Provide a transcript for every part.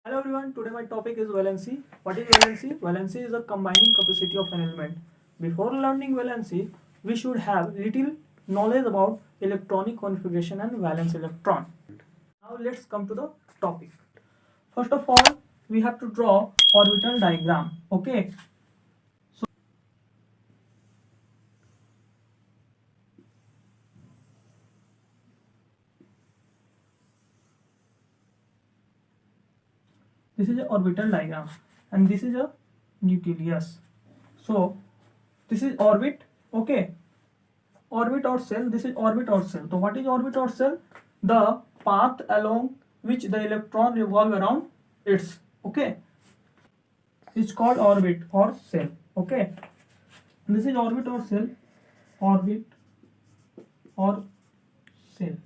Hello everyone, today my topic is valency. What is valency? Valency is a combining capacity of an element. Before learning valency, we should have little knowledge about electronic configuration and valence electron. Now let's come to the topic. First of all, we have to draw orbital diagram. Okay. So this is an orbital diagram and this is a nucleus. So this is orbit. Okay. Orbit or cell, this is orbit or cell. So what is orbit or cell? The path along which the electron revolve around its, okay, it's called orbit or cell. Okay, this is orbit or cell. Orbit और cell,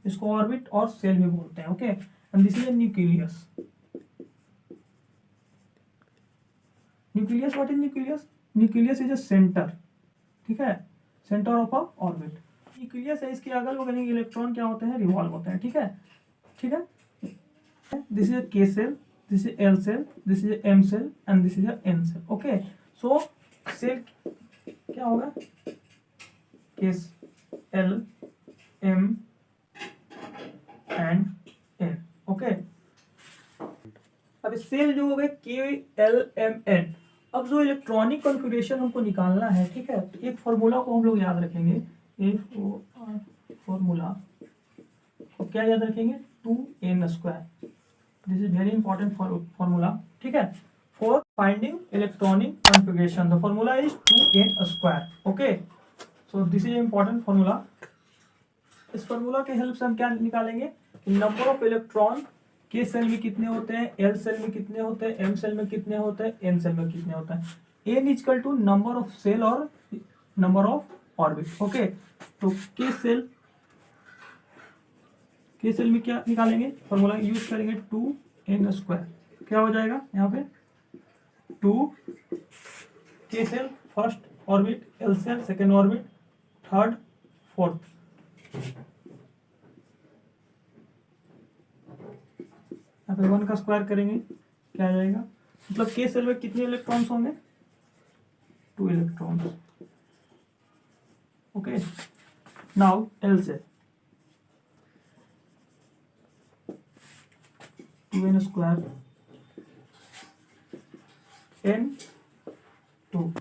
इसको orbit और cell भी बोलते हैं. Okay, and this is a nucleus. Nucleus, what is nucleus? Nucleus is a center. ठीक है, centre of a orbit. Nucleus है, इसके अगल बगल के इलेक्ट्रॉन क्या होते हैं? रिवॉल्व होते हैं. ठीक है, ठीक है. This is a K shell, this is L shell, this is M shell and this is a N shell. Okay, so shell क्या होगा? Case L M and N. Okay, अब सेल जो हो गए के एल एम एन. अब जो electronic configuration हमको निकालना है, ठीक है, तो एक फॉर्मूला को हम लोग याद रखेंगे. फॉर्मूला तो क्या याद रखेंगे? 2n². This is very important formula. ठीक है, for finding electronic configuration the formula is 2n². Okay, so this is important formula. इस फॉर्मूला के हेल्प से हम क्या निकालेंगे? नंबर ऑफ इलेक्ट्रॉन के सेल में कितने होते हैं, एल सेल में कितने होते हैं, एम सेल में कितने होते हैं, एन सेल में कितने होते हैं. N equal to number of shell और नंबर ऑफ ऑर्बिट. ओके, तो के सेल में क्या निकालेंगे? फॉर्मूला यूज करेंगे 2n². क्या हो जाएगा यहाँ पे? 2 K shell first orbit, L shell second orbit, third fourth. यहाँ पे 1 का स्क्वायर करेंगे, क्या आ जाएगा? मतलब के सेल में कितने इलेक्ट्रॉन्स होंगे? 2 electrons. Okay, now L shell 2n², n 2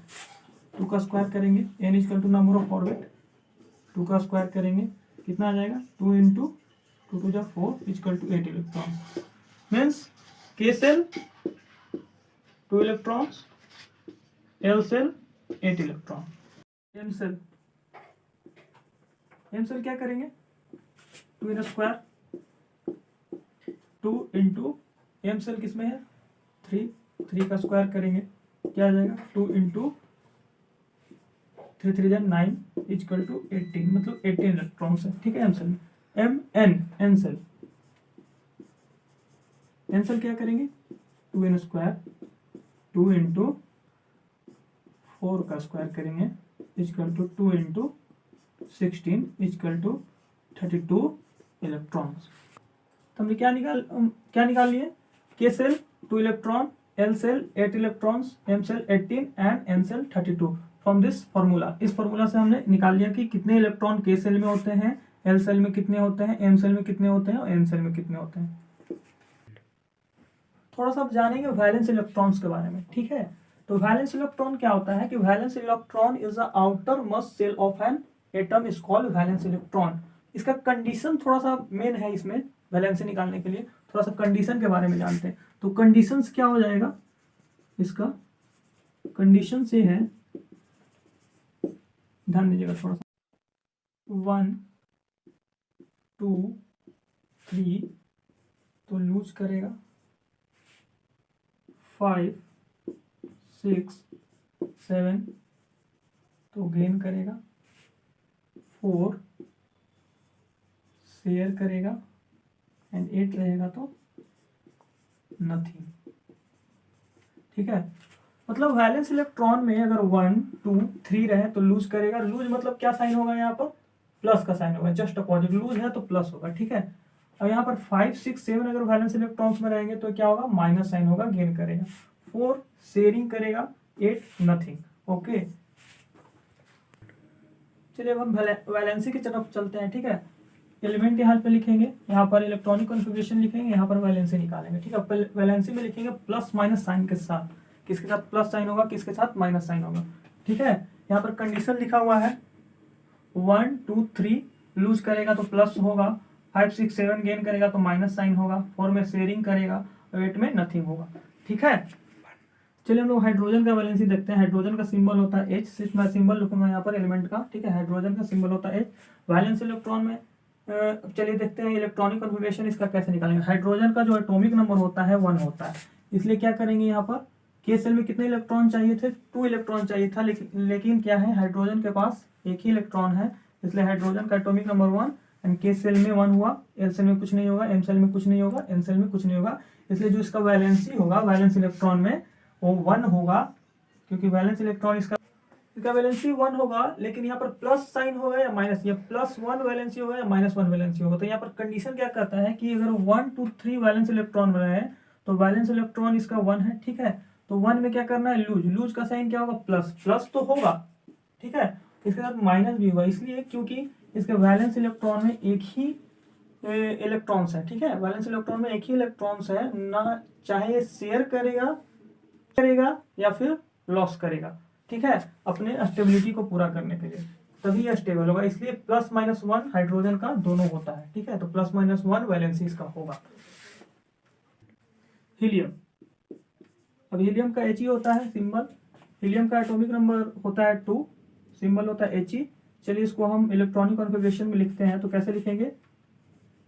का स्क्वायर करेंगे, n equal to number of orbit. 2 का स्क्वायर करेंगे, कितना आ जाएगा? 2 इंटू 2 टू जा 4 equal to 8 electron. Means K shell 2 electrons, L shell 8 electron. M shell क्या करेंगे? 2n², 2 इंटू एम सेल किसमें है? 3 का स्क्वायर करेंगे, क्या आ जाएगा? 2 इंटू 3 3 9 इक्वल टू 18, मतलब 18 इलेक्ट्रॉन्स है. ठीक है, एम सेल में. एन सेल क्या करेंगे? 2n², 2 इंटू 4 का स्क्वायर करेंगे, equal to 2 into 16 equal to 32 electrons. तो हमने क्या निकाल लिए? K shell 2 electron, L shell 8 electrons, M shell 18 and N shell 32. From this formula, इस फॉर्मूला से हमने निकाल लिया कि कितने इलेक्ट्रॉन के सेल में होते हैं, एल सेल में कितने होते हैं, एम सेल में कितने होते हैं और एन सेल में कितने होते हैं. थोड़ा सा आप जानेंगे वैलेंस इलेक्ट्रॉन्स के बारे में. ठीक है, तो वैलेंस इलेक्ट्रॉन क्या होता है कि valence electron is the outer most shell of an atom is called valence electron. इसका कंडीशन थोड़ा सा मेन है इसमें वैलेंसी निकालने के लिए. थोड़ा सा कंडीशन के बारे में जानते हैं. तो कंडीशंस क्या हो जाएगा? इसका कंडीशन से है, ध्यान दीजिएगा थोड़ा सा. 1 2 3 तो लूज करेगा, 5 6 7 तो गेन करेगा, 4 शेयर करेगा एंड 8 रहेगा तो नथिंग. ठीक है, मतलब वैलेंस इलेक्ट्रॉन में अगर 1 2 3 रहे तो लूज करेगा. लूज मतलब क्या साइन होगा? यहाँ पर प्लस का साइन होगा, जस्ट अपोजिट. लूज है तो प्लस होगा. ठीक है, अब यहाँ पर 5 6 7 अगर वैलेंस इलेक्ट्रॉन्स में रहेंगे तो क्या होगा, माइनस साइन होगा, गेन करेगा। 4 शेयरिंग करेगा, 8 नथिंग। ओके, चलिए अब हम वैलेंसी की तरफ चलते हैं। ठीक है, एलिमेंट यहाँ पे लिखेंगे, यहाँ पर इलेक्ट्रॉनिक कॉन्फ़िगरेशन लिखेंगे, यहाँ पर वैलेंसी निकालेंगे। ठीक है, वैलेंसी में लिखेंगे प्लस माइनस साइन के साथ। किसके साथ प्लस साइन होगा, किसके साथ माइनस साइन होगा। ठीक है, यहाँ पर कंडीशन लिखा हुआ है 1 2 3 लूज करेगा तो प्लस होगा, 5 6 7 गेन करेगा तो माइनस साइन होगा, 4 में शेयरिंग करेगा, 8 में नथिंग होगा। ठीक है, चलिए हम लोग हाइड्रोजन का वैलेंसी देखते हैं। हाइड्रोजन का सिंबल होता है H, सिर्फ मैं सिंबल लिखूंगा यहाँ पर एलिमेंट का। ठीक है, हाइड्रोजन का सिंबल होता है H। वैलेंस इलेक्ट्रॉन में चलिए देखते हैं इलेक्ट्रॉनिक कॉन्फ़िगरेशन इसका कैसे निकालेंगे। हाइड्रोजन का जो एटॉमिक नंबर होता है 1 होता है, इसलिए क्या करेंगे, यहाँ पर के सेल में कितने इलेक्ट्रॉन चाहिए थे, 2 इलेक्ट्रॉन चाहिए था, लेकिन क्या है, हाइड्रोजन के पास एक ही इलेक्ट्रॉन है, इसलिए हाइड्रोजन का एटॉमिक नंबर 1 एंड के सेल में 1 हुआ, एल सेल में कुछ नहीं होगा, एम सेल में कुछ नहीं होगा, एन सेल में कुछ नहीं होगा, इसलिए जो इसका वैलेंसी होगा वैलेंस इलेक्ट्रॉन में वो 1 होगा, क्योंकि वैलेंस इलेक्ट्रॉन इसका वैलेंसी 1 होगा, लेकिन यहाँ पर प्लस साइन होगा या माइनस, या +1 वैलेंसी होगा या -1 वैलेंसी होगा। तो यहाँ पर कंडीशन क्या कहता है कि अगर 1 2 3 वैलेंस इलेक्ट्रॉन बना है तो वैलेंस इलेक्ट्रॉन इसका 1 है। ठीक है, तो 1 में क्या करना है, लूज, लूज का साइन क्या होगा, प्लस, प्लस तो होगा। ठीक है, इसके साथ माइनस भी होगा, इसलिए क्योंकि इसके वैलेंस इलेक्ट्रॉन में एक ही इलेक्ट्रॉन्स है। ठीक है, वैलेंस इलेक्ट्रॉन में एक ही इलेक्ट्रॉन्स है ना, चाहे शेयर करेगा या फिर लॉस करेगा। ठीक है, अपने स्टेबिलिटी को पूरा करने के लिए, तभी यह स्टेबल होगा, इसलिए +-1 हाइड्रोजन का दोनों होता है। ठीक है, तो +-1 वैलेंसी इसका होगा। हीलियम, अब हीलियम का He होता है सिंबल, हीलियम का एटॉमिक नंबर होता है 2, सिंबल होता है He। चलिए इसको हम इलेक्ट्रॉनिक कॉन्फ़िगरेशन में लिखते हैं, तो कैसे लिखेंगे,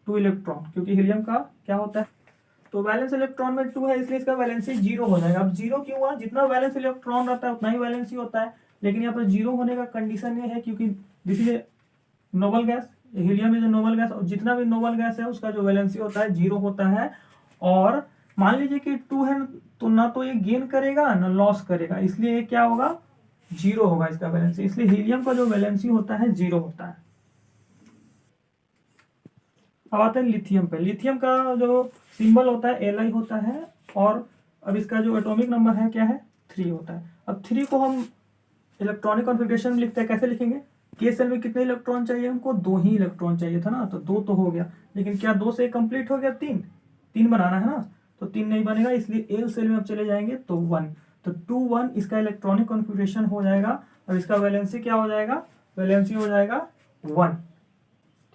2 इलेक्ट्रॉन, क्योंकि हीलियम का क्या होता है, तो वैलेंस इलेक्ट्रॉन में 2 है, इसलिए इसका वैलेंसी 0 हो जाएगा। अब 0 क्यों हुआ, जितना वैलेंस इलेक्ट्रॉन रहता है उतना ही वैलेंसी होता है, लेकिन यहाँ पर 0 होने का कंडीशन ये है क्योंकि this is noble gas, helium is noble gas, और जितना भी नोबल गैस है उसका जो वैलेंसी होता है 0 होता है। और मान लीजिए कि 2 है तो ना तो ये गेन करेगा ना लॉस करेगा, इसलिए ये क्या होगा, 0 होगा इसका वैलेंसी, इसलिए हीलियम का जो वैलेंसी होता है 0 होता है। अब आते हैं लिथियम पे। लिथियम का जो सिंबल होता है Li होता है, और अब इसका जो एटॉमिक नंबर है क्या है, 3 होता है। अब 3 को हम इलेक्ट्रॉनिक कॉन्फ़िगरेशन में लिखते हैं, कैसे लिखेंगे, के सेल में कितने इलेक्ट्रॉन चाहिए हमको, 2 ही इलेक्ट्रॉन चाहिए था ना, तो 2 तो हो गया, लेकिन क्या 2 से कंप्लीट हो गया, 3 बनाना है ना, तो 3 नहीं बनेगा, इसलिए एल सेल में अब चले जाएंगे तो 1, तो 2 1 इसका इलेक्ट्रॉनिक कॉन्फ़िगरेशन हो जाएगा, और इसका वैलेंसी क्या हो जाएगा, वैलेंसी हो जाएगा 1।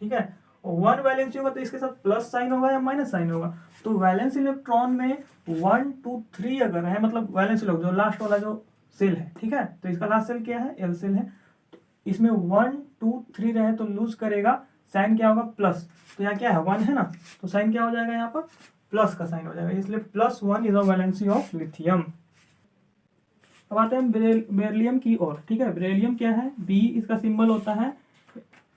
ठीक है, 1 वैलेंसी होगा तो इसके साथ प्लस साइन होगा या माइनस साइन होगा, तो वैलेंस इलेक्ट्रॉन में 1 2 3 अगर है, मतलब वैलेंस इलेक्ट्रॉन जो लास्ट वाला जो सेल है, ठीक है, तो इसका लास्ट सेल क्या है, एल सेल है, तो इसमें 1 2 3 रहे तो लूज करेगा, साइन क्या होगा, प्लस, तो यहाँ क्या है 1 है ना, तो साइन क्या हो जाएगा, यहाँ पर प्लस का साइन हो जाएगा, इसलिए +1 is the valency of lithium. अब आते हैं बेरिलियम की ओर। ठीक है, बेरिलियम क्या है, बी इसका सिंबल होता है,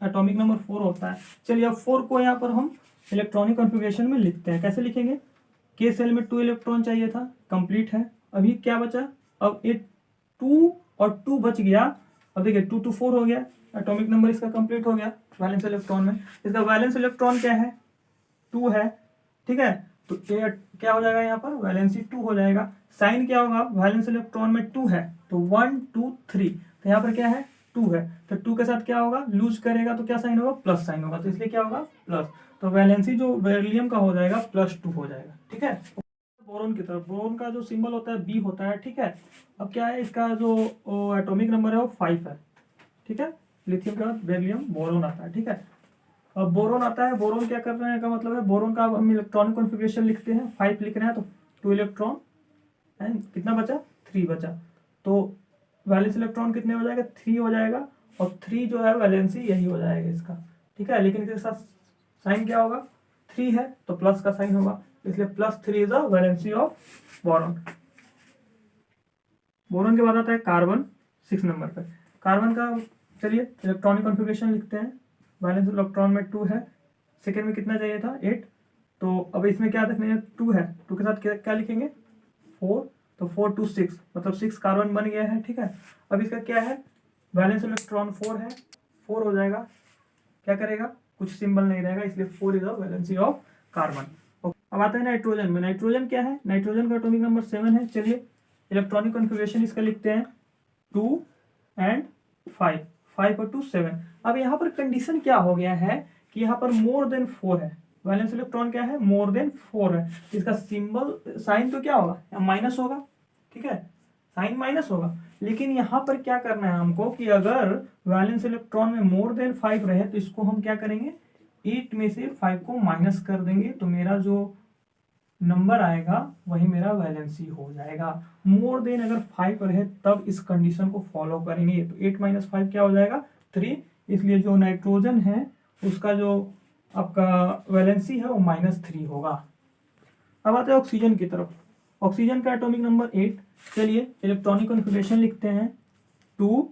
एटॉमिक नंबर 4 होता है। चलिए अब 4 को यहाँ पर हम इलेक्ट्रॉनिक कॉन्फ़िगरेशन में लिखते हैं, कैसे लिखेंगे, के सेल में 2 इलेक्ट्रॉन चाहिए था, कंप्लीट है, अभी क्या बचा, अब ये 2 और 2 बच गया, अब देखिए 2 to 4 हो गया, एटॉमिक नंबर इसका कंप्लीट हो गया वैलेंस इलेक्ट्रॉन में, इसका वैलेंस इलेक्ट्रॉन क्या है, 2 है। ठीक है, तो क्या हो जाएगा, यहाँ पर वैलेंसी 2 हो जाएगा, साइन क्या होगा, वैलेंस इलेक्ट्रॉन में 2 है तो 1 2 3, तो यहाँ पर क्या है 2 है, तो 2 के साथ क्या होगा, लूज करेगा तो क्या साइन होगा, प्लस साइन होगा, तो इसलिए क्या होगा, प्लस, तो वैलेंसी जो बेरिलियम का हो जाएगा +2 हो जाएगा। ठीक है, बोरोन की तरफ, बोरोन का जो सिंबल होता है बी होता है। ठीक है, अब क्या है, इसका जो एटॉमिक नंबर है वो 5 है। ठीक है, लिथियम के बाद बेरिलियम बोरोन आता है। ठीक है, अब बोरोन आता है, बोरोन क्या कर रहे हैं का मतलब है, बोरोन का हम इलेक्ट्रॉनिक कॉन्फ़िगरेशन लिखते हैं, 5 लिख रहे हैं तो 2 इलेक्ट्रॉन एंड कितना बचा, 3 बचा, तो वैलेंस इलेक्ट्रॉन कितने हो जाएगा, 3 हो जाएगा, और 3 जो है वैलेंसी यही हो जाएगा इसका। ठीक है, लेकिन इसके साथ साइन क्या होगा, 3 है तो प्लस का साइन होगा, इसलिए +3 is the valency of boron. Boron के बाद आता है कार्बन 6 नंबर पे। कार्बन का चलिए इलेक्ट्रॉनिक कॉन्फ़िगरेशन लिखते हैं, वैलेंस इलेक्ट्रॉन में 2 है, सेकेंड में कितना चाहिए था, 8, तो अब इसमें क्या रखने हैं, 2 है, 2 के साथ क्या लिखेंगे, 4, तो 4 to 6 मतलब 6 कार्बन बन गया है। ठीक है, अब इसका क्या है, वैलेंस इलेक्ट्रॉन 4 है, 4 हो जाएगा, क्या करेगा, कुछ सिंबल नहीं रहेगा, इसलिए 4 is the valency of carbon. अब आता है नाइट्रोजन में। नाइट्रोजन क्या है? नाइट्रोजन का एटॉमिक नंबर 7 है। चलिए इलेक्ट्रॉनिक कॉन्फ़िगरेशन इसका लिखते हैं 2 एंड 5, 5 और 2 7। अब यहाँ पर कंडीशन क्या हो गया है कि यहाँ पर मोर देन 4 है, वैलेंस इलेक्ट्रॉन क्या है? मोर देन 4 है। इसका सिंबल साइन तो क्या होगा? माइनस होगा, ठीक है, साइन माइनस होगा। लेकिन यहाँ पर क्या करना है हमको कि अगर वैलेंस इलेक्ट्रॉन में मोर देन 5 रहे तो इसको हम क्या करेंगे? 8 में से 5 को माइनस कर देंगे, तो मेरा जो नंबर आएगा वही मेरा वैलेंसी हो जाएगा। मोर देन अगर 5 रहे तब इस कंडीशन को फॉलो करेंगे। तो 8 माइनस 5 क्या हो जाएगा? 3। इसलिए जो नाइट्रोजन है उसका जो आपका वैलेंसी है वो -3 होगा। अब आते हैं ऑक्सीजन की तरफ। ऑक्सीजन का एटॉमिक नंबर 8। चलिए इलेक्ट्रॉनिक कॉन्फ़िगरेशन लिखते हैं 2,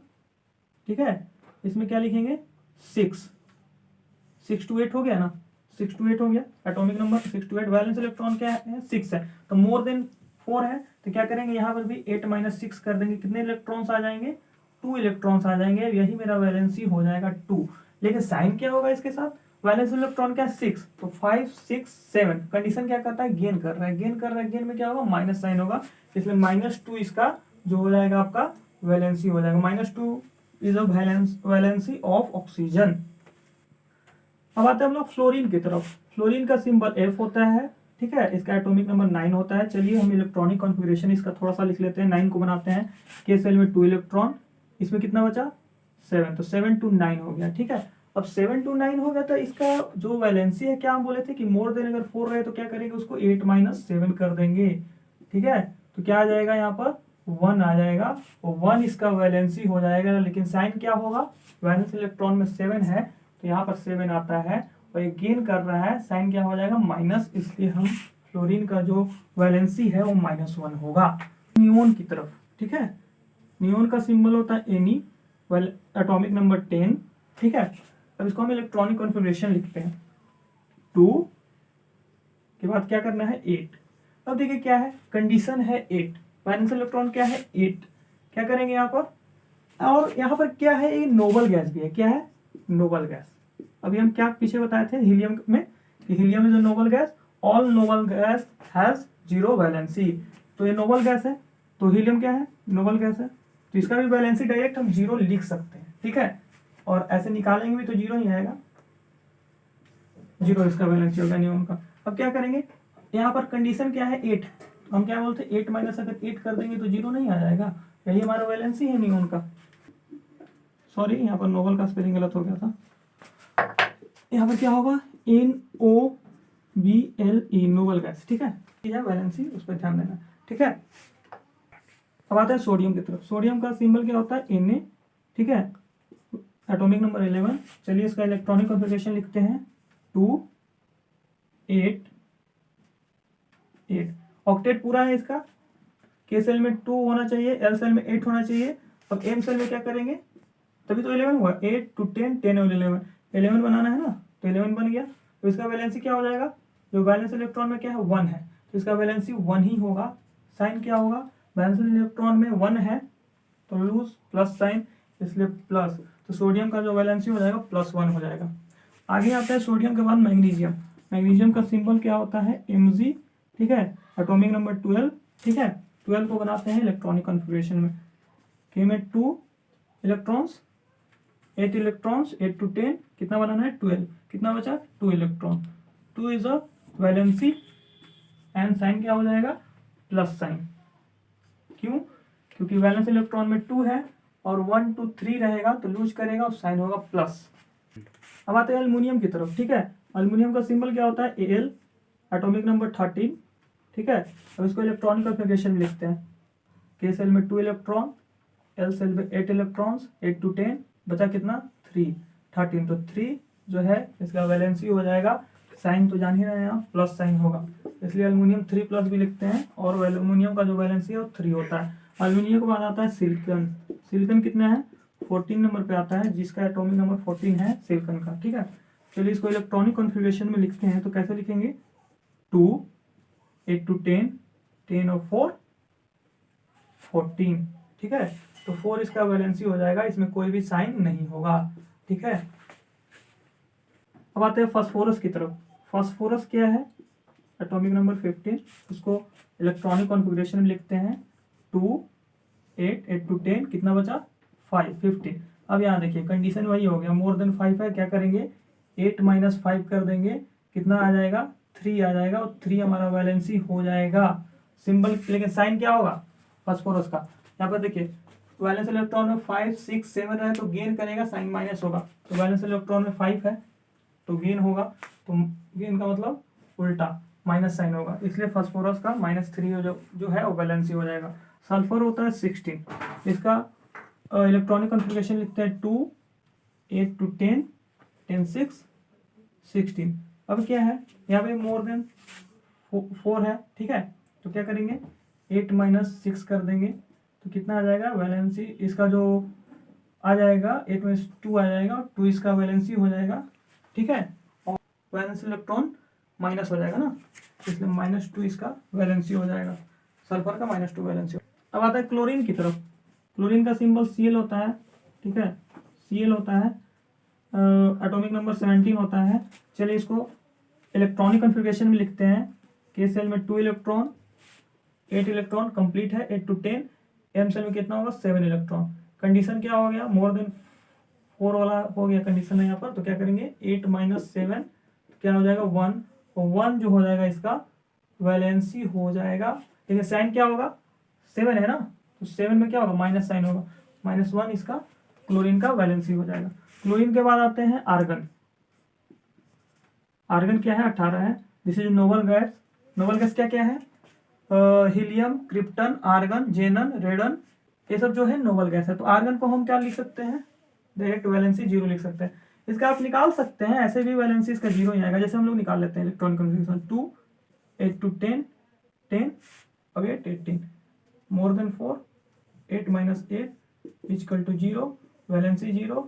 ठीक है, इसमें क्या लिखेंगे? 6 to 8 हो गया ना, 6 to 8 हो गया। Atomic number 6 to 8, valence electron क्या है? 6 है, तो मोर देन 4 है, तो क्या करेंगे यहाँ पर भी 8 - 6 कर देंगे। कितने इलेक्ट्रॉन्स आ जाएंगे? 2 इलेक्ट्रॉन्स आ जाएंगे। यही मेरा वैलेंसी हो जाएगा 2। लेकिन साइन क्या होगा इसके साथ? वैलेंस इलेक्ट्रॉन क्या है? 6, तो 5 6 7। कंडीशन क्या करता है? गेन कर रहा है, गेन कर रहा है। गेन में क्या होगा? माइनस साइन होगा, इसलिए -2 इसका जो हो जाएगा आपका वैलेंसी हो जाएगा। -2 is a valency of oxygen. अब आते हैं हम लोग फ्लोरीन की तरफ। फ्लोरीन का सिंबल F होता है, ठीक है, इसका एटॉमिक नंबर 9 होता है। चलिए हम इलेक्ट्रॉनिक कॉन्फ़िगरेशन इसका थोड़ा सा लिख लेते हैं। 9 को बनाते हैं, के सेल में 2 इलेक्ट्रॉन, इसमें कितना बचा? 7, तो 7 to 9 हो गया, ठीक है। अब 7 to 9 हो गया तो इसका जो वैलेंसी है, क्या हम बोले थे कि मोर देन अगर 4 रहे तो क्या करेंगे? उसको 8 - 7 कर देंगे, ठीक है। तो क्या आ जाएगा यहाँ पर? 1 आ जाएगा, और 1 इसका वैलेंसी हो जाएगा। लेकिन साइन क्या होगा? वैलेंस इलेक्ट्रॉन में 7 है, तो यहाँ पर 7 आता है, और ये गेन कर रहा है, साइन क्या हो जाएगा? माइनस, इसलिए हम फ्लोरीन का जो वैलेंसी है वो -1 होगा। नियोन की तरफ, ठीक है, नियोन का सिंबल होता है Ne, एटॉमिक नंबर 10, ठीक है। अब इसको हम इलेक्ट्रॉनिक कॉन्फ़िगरेशन लिखते हैं 2 के बाद क्या करना है? 8। अब देखिए क्या है, कंडीशन है 8, वैलेंस इलेक्ट्रॉन क्या है? 8। क्या करेंगे यहाँ पर? और यहाँ पर क्या है? ये नोबल गैस भी है। क्या है? Noble gas. अभी हम क्या पीछे बताए थे हीलियम में, कि helium is a noble gas, all noble gas has 0 valency. तो ये नोबल गैस है, तो हीलियम क्या है? नोबल गैस है, तो इसका भी वैलेंसी डायरेक्ट हम 0 लिख सकते हैं, ठीक है। और ऐसे निकालेंगे भी तो 0 ही आएगा, 0 इसका वैलेंसी होगा नियोन का। अब क्या करेंगे? यहाँ पर कंडीशन क्या है? 8, तो हम क्या बोलते हैं? 8 माइनस अगर 8 कर देंगे तो 0 नहीं आ जाएगा। यही हमारा वैलेंसी है नियोन का। सॉरी, यहाँ पर नोबल का स्पेलिंग गलत हो गया था। यहाँ पर क्या होगा? NOBLE, नोबल गैस, ठीक है। यह वैलेंसी, उस पर ध्यान देना, ठीक है। अब आता है सोडियम की तरफ। सोडियम का सिंबल क्या होता है? Na, ठीक है, एटॉमिक नंबर 11। चलिए इसका इलेक्ट्रॉनिक कॉन्फ़िगरेशन लिखते हैं 2 8 8। ऑक्टेट पूरा है इसका, के सेल में 2 होना चाहिए, एल सेल में 8 होना चाहिए। अब एम सेल में क्या करेंगे? तभी तो 11 हुआ, 8 to 10 10 और 11, 11 बनाना है ना, तो 11 बन गया। तो इसका वैलेंसी क्या हो जाएगा? जो वैलेंस इलेक्ट्रॉन में क्या है? 1 है, तो इसका वैलेंसी 1 ही होगा। साइन क्या होगा? वैलेंस इलेक्ट्रॉन में 1 है तो लूज प्लस साइन, इसलिए प्लस, तो सोडियम का जो वैलेंसी हो जाएगा +1 हो जाएगा। आगे आता है सोडियम के बाद मैग्नीशियम। मैग्नीशियम का सिंबल क्या होता है? Mg, ठीक है, एटॉमिक नंबर 12, ठीक है। 12 को बनाते हैं इलेक्ट्रॉनिक कॉन्फ़िगरेशन में, के में 2 इलेक्ट्रॉन्स, 8 इलेक्ट्रॉन्स, 8 to 10, कितना बनाना है? 12। कितना बचा? 2 electron. 2 is a valency, and sign क्या हो जाएगा? Plus sign. क्यों? क्योंकि वैलेंस इलेक्ट्रॉन में 2 है और 1 to 3 रहेगा तो लूज करेगा और साइन होगा प्लस। अब आते हैं एल्युमिनियम की तरफ, ठीक है। एल्युमिनियम का सिंबल क्या होता है? Al, एटॉमिक नंबर 13, ठीक है। अब इसको इलेक्ट्रॉनिक कॉन्फ़िगरेशन लिखते हैं, के सेल में 2 इलेक्ट्रॉन, एल सेल में 8 इलेक्ट्रॉन्स, 8 to 10, बचा कितना? 3 13, तो 3 जो है इसका वैलेंसी हो जाएगा। साइन तो जान ही रहे हैं आप, प्लस साइन होगा, इसलिए एल्युमिनियम 3+ भी लिखते हैं, और एल्युमिनियम का जो वैलेंसी है वो 3 होता है। एल्युमिनियम के बाद आता है सिलिकॉन। सिलिकॉन कितना है? 14 नंबर पे आता है, जिसका एटॉमिक नंबर 14 है सिलिकॉन का, ठीक है। चलिए इसको इलेक्ट्रॉनिक कॉन्फ़िगरेशन में लिखते हैं, तो कैसे लिखेंगे? 2 8 to 10 10 और 4 14, ठीक है। तो 4 इसका वैलेंसी हो जाएगा, इसमें कोई भी साइन नहीं होगा, ठीक है। अब आते हैं फास्फोरस की तरफ। फास्फोरस क्या है, एटॉमिक नंबर 15, उसको इलेक्ट्रॉनिक कॉन्फ़िगरेशन में लिखते हैं 2 8 8 to 10, कितना बचा 5 15। अब यहाँ देखिए कंडीशन वही हो गया, मोर देन 5 है, क्या करेंगे 8 - 5 कर देंगे, कितना आ जाएगा 3 आ जाएगा, और 3 हमारा वैलेंसी हो जाएगा। सिंबल, लेकिन साइन क्या होगा फास्फोरस का, यहाँ पर देखिए वैलेंस इलेक्ट्रॉन में 5 6 7 है तो गेन करेगा, साइन माइनस होगा, तो वैलेंस इलेक्ट्रॉन में 5 है तो गेन होगा, तो गेन का मतलब उल्टा माइनस साइन होगा, इसलिए फास्फोरस का -3 जो है वो वैलेंसी हो जाएगा। सल्फर होता है 16, इसका इलेक्ट्रॉनिक कॉन्फ़िगरेशन लिखते हैं 2 8 to 10 10 6 16। अब क्या है यहाँ पे मोर देन 4 है, ठीक है, तो क्या करेंगे 8 - 6 कर देंगे, तो कितना आ जाएगा वैलेंसी इसका जो आ जाएगा 8 - 2 आ जाएगा, 2 इसका वैलेंसी हो जाएगा, ठीक है, और वैलेंस इलेक्ट्रॉन माइनस हो जाएगा ना, इसलिए -2 इसका वैलेंसी हो जाएगा, सल्फर का -2 वैलेंसी। अब आता है क्लोरीन की तरफ। क्लोरीन का सिंबल Cl होता है, ठीक है, Cl होता है, एटॉमिक नंबर 17 होता है। चलिए इसको इलेक्ट्रॉनिक कॉन्फ़िगरेशन में लिखते हैं, के सेल में 2 इलेक्ट्रॉन 8 इलेक्ट्रॉन कंप्लीट है 8 to 10, एम सेल में कितना होगा 7 इलेक्ट्रॉन। कंडीशन क्या हो गया, मोर देन 4 वाला हो गया कंडीशन है यहाँ पर, तो क्या करेंगे 8 - 7 क्या हो जाएगा 1, और 1 जो हो जाएगा इसका वैलेंसी हो जाएगा, लेकिन साइन क्या होगा 7 है ना, तो 7 में क्या होगा माइनस साइन होगा, -1 इसका क्लोरीन का वैलेंसी हो जाएगा। क्लोरीन के बाद आते हैं आर्गन। आर्गन क्या है 18 है, this is noble gas. Noble gas क्या क्या है, हीलियम, क्रिप्टन, आर्गन, जेनन, रेडन, ये सब जो है नोबल गैस है। तो आर्गन को हम क्या लिख सकते हैं, डायरेक्ट वैलेंसी 0 लिख सकते हैं। इसका आप निकाल सकते हैं, ऐसे भी वैलेंसी इसका 0 ही आएगा, जैसे हम लोग निकाल लेते हैं इलेक्ट्रॉनिक कॉन्फ़िगरेशन 2 8 to 10 10 अब 8 18, more than 4 8 - 8 equal to 0, valency 0,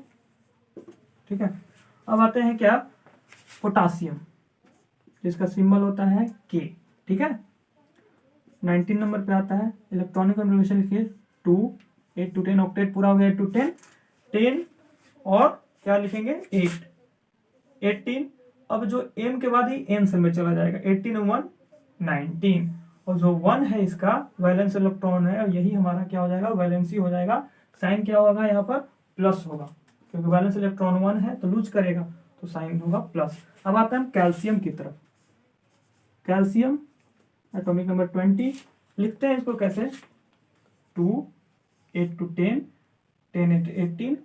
ठीक है। अब आते हैं क्या पोटासियम, जिसका सिंबल होता है के, ठीक है। 19 नंबर पे आता है, इलेक्ट्रॉनिक कॉन्फ़िगरेशन लिखिए 2 8 to 10, ऑक्टेट पूरा हो गया 8 to 10 10, और क्या लिखेंगे 8 18। अब जो m के बाद ही n सेल में चला जाएगा, 18 और 1 19, और जो 1 है इसका वैलेंस इलेक्ट्रॉन है, और यही हमारा क्या हो जाएगा वैलेंसी हो जाएगा। साइन क्या होगा यहाँ पर प्लस होगा, क्योंकि वैलेंस इलेक्ट्रॉन 1 है तो लूज करेगा, तो साइन होगा प्लस। अब आते हैं हम कैल्शियम की तरफ। कैल्शियम एटॉमिक नंबर 20, लिखते हैं इसको कैसे 2 8 to 10 10 8 18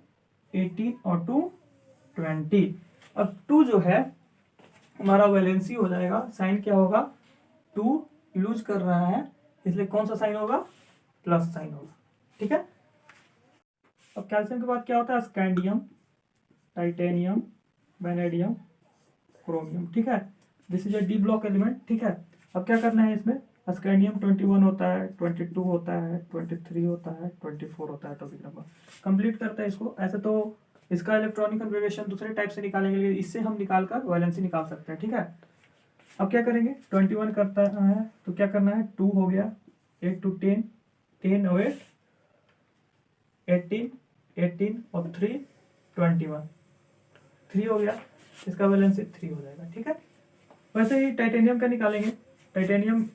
18 और 2 20। अब 2 जो है हमारा वैलेंसी हो जाएगा, साइन क्या होगा 2 लूज कर रहा है, इसलिए कौन सा साइन होगा प्लस साइन होगा, ठीक है। अब कैल्शियम के बाद क्या होता है स्कैंडियम, टाइटेनियम, वैनेडियम, क्रोमियम, ठीक है, this is a D block element, ठीक है। अब क्या करना है इसमें, स्कैंडियम 21 होता है, 22 होता है, 23 होता है, 24 होता है, टॉपिक नंबर कंप्लीट करता है इसको। ऐसे तो इसका इलेक्ट्रॉनिक कॉन्फ़िगरेशन दूसरे टाइप से निकालेंगे, लेकिन इससे हम निकाल कर वैलेंसी निकाल सकते हैं, ठीक है। अब क्या करेंगे 21 करता है तो क्या करना है 2 हो गया 8 to 10 10 और 8 18 18 और 3 21 3 हो गया, इसका वैलेंसी 3 हो जाएगा, ठीक है। वैसे ही टाइटेनियम का निकालेंगे, टाइटेनियम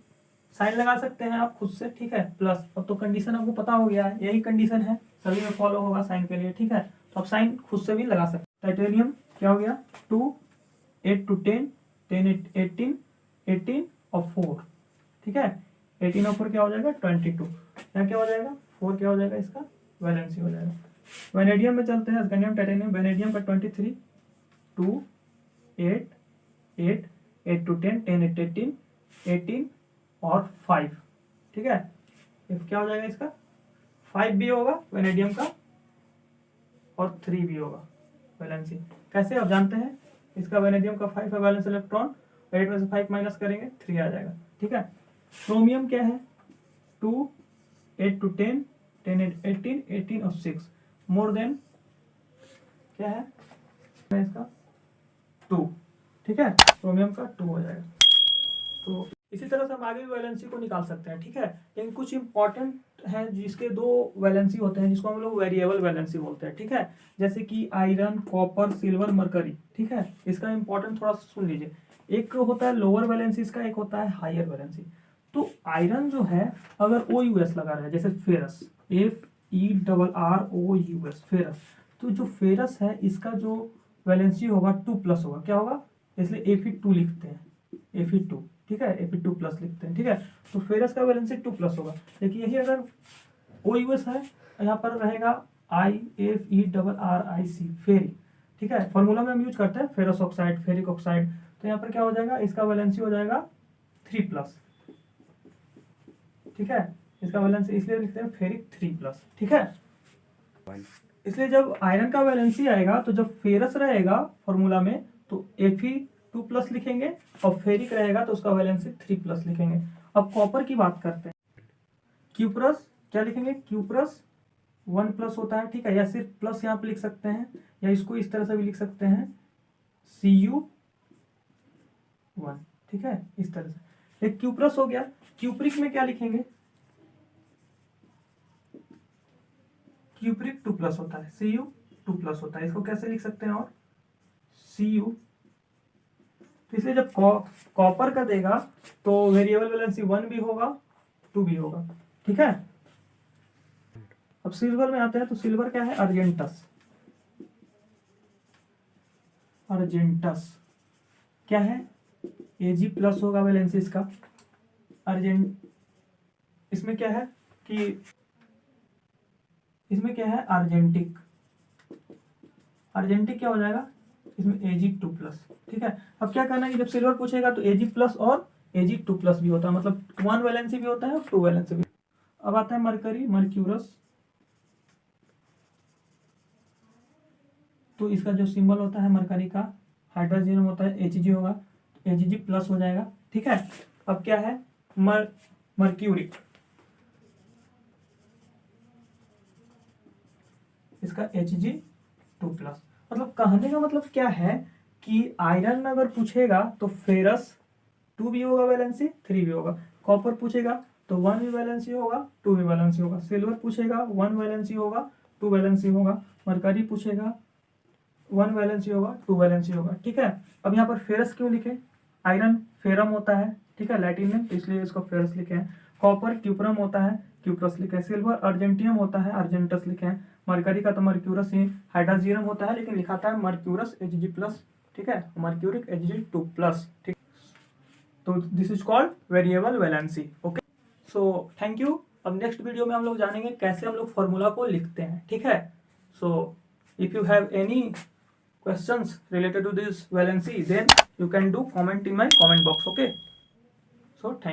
साइन लगा सकते हैं आप खुद से, ठीक है, प्लस। अब तो कंडीशन आपको पता हो गया है, यही कंडीशन है सभी में फॉलो होगा साइन के लिए, ठीक है, तो आप साइन खुद से भी लगा सकते हैं। टाइटेनियम क्या हो गया 2 8 to 10 10 18 18 और 4, ठीक है, 18 और 4 क्या हो जाएगा 22, यहाँ क्या हो जाएगा 4 क्या हो जाएगा इसका वैलेंसी हो जाएगा। वैनेडियम में चलते हैं, स्कैंडियम टाइटेनियम वैनेडियम का 23 2 8 8 8 to 10 10 8 18 18 और 5, ठीक है, क्या हो जाएगा इसका 5 भी होगा वैनेडियम का और 3 भी होगा वैलेंसी। कैसे आप जानते हैं, इसका वैनेडियम का 5 है वैलेंस इलेक्ट्रॉन, 8 में से 5 माइनस करेंगे 3 आ जाएगा, ठीक है। क्रोमियम क्या है 2 8 to 10 10 18 18 और 6, मोर देन क्या है इसका 2, ठीक है, क्रोमियम का 2 हो जाएगा। तो इसी तरह से हम आगे भी वैलेंसी को निकाल सकते हैं, ठीक है। लेकिन कुछ इंपॉर्टेंट है जिसके 2 वैलेंसी होते हैं, जिसको हम लोग वेरिएबल वैलेंसी बोलते हैं, ठीक है, जैसे कि आयरन, कॉपर, सिल्वर, मरकरी, ठीक है। इसका इंपॉर्टेंट थोड़ा सा सुन लीजिए, एक होता है लोअर वैलेंसी इसका, एक होता है हायर वैलेंसी। तो आयरन जो है अगर OUS लगा रहा है, जैसे फेरस, FERROUS फेरस, तो जो फेरस है इसका जो वैलेंसी होगा 2+ होगा, क्या होगा, इसलिए Fe2 लिखते हैं, Fe2, ठीक है, Fe2+ लिखते हैं, ठीक है। तो फेरस का वैलेंसी 2+ होगा। लेकिन यही अगर OUS है, यहाँ पर रहेगा IFERRIC फेरिक, ठीक है। फॉर्मूला में हम यूज करते हैं फेरस ऑक्साइड, फेरिक ऑक्साइड। तो यहाँ पर क्या हो जाएगा, इसका वैलेंसी हो जाएगा 3+, ठीक है। इसका वैलेंसी इसलिए लिखते हैं फेरिक 3+, ठीक है। इसलिए जब आयरन का वैलेंसी आएगा तो जब फेरस रहेगा फॉर्मूला में तो Fe2+ लिखेंगे, और फेरिक रहेगा तो उसका वैलेंसी 3+ लिखेंगे। अब कॉपर की बात करते हैं, क्यूप्रस क्या लिखेंगे, क्यूप्रस 1+ होता है, ठीक है, या सिर्फ प्लस यहाँ पे लिख सकते हैं, या इसको इस तरह से भी लिख सकते हैं Cu1, ठीक है, इस तरह से। एक क्यूप्रस हो गया। क्यूप्रिक में क्या लिखेंगे, क्यूप्रिक 2+ होता है, Cu2+ होता है, इसको कैसे लिख सकते हैं, और Cu। तो इसलिए जब कॉपर का देगा तो वेरिएबल वैलेंसी 1 भी होगा, 2 भी होगा, ठीक है। अब सिल्वर में आते हैं, तो सिल्वर क्या है, अर्जेंटस, अर्जेंटस क्या है, Ag+ होगा वैलेंसी इसका। इसमें क्या है कि इसमें क्या है, अर्जेंटिक, अर्जेंटिक क्या हो जाएगा, इसमें Ag2+, ठीक है। अब क्या करना है कि जब सिल्वर पूछेगा तो Ag+ और Ag2+ भी होता है, मतलब 1 वैलेंसी भी होता है और 2 वैलेंसी भी। अब आता है मरकरी, मर्क्यूरस, तो इसका जो सिंबल होता है मरकरी का, हाइड्रोजन होता है Hg होगा, Hg+ हो जाएगा, ठीक है। अब क्या है, मर्क्यूरिक, इसका Hg2+। मतलब कहने का मतलब क्या है कि आयरन में अगर पूछेगा तो फेरस 2 भी होगा वैलेंसी, 3 भी होगा। कॉपर पूछेगा तो 1 भी वैलेंसी होगा, 2 भी वैलेंसी होगा। सिल्वर पूछेगा 1 वैलेंसी होगा, 2 वैलेंसी होगा। मरकरी पूछेगा 1 वैलेंसी होगा, 2 वैलेंसी होगा, ठीक है। अब यहाँ पर फेरस क्यों लिखे, आयरन फेरम होता है, ठीक है, लैटिन में, तो इसलिए इसको फेरस लिखे हैं। कॉपर क्यूप्रम होता है, क्यूप्रस लिखे हैं। सिल्वर अर्जेंटियम होता है, अर्जेंटस लिखे हैं। मरकरी का तो मर्क्यूरस ही हाइड्रोजीनियम होता है, लेकिन लिखाता है मर्क्यूरस Hg+, ठीक है, मर्क्यूरिक Hg2+, ठीक। तो this is called variable valency, okay. So thank you. अब नेक्स्ट वीडियो में हम लोग जानेंगे कैसे हम लोग फॉर्मूला को लिखते हैं, ठीक है। So if you have any questions related to this valency, then you can do comment in my comment box, okay. So thank you.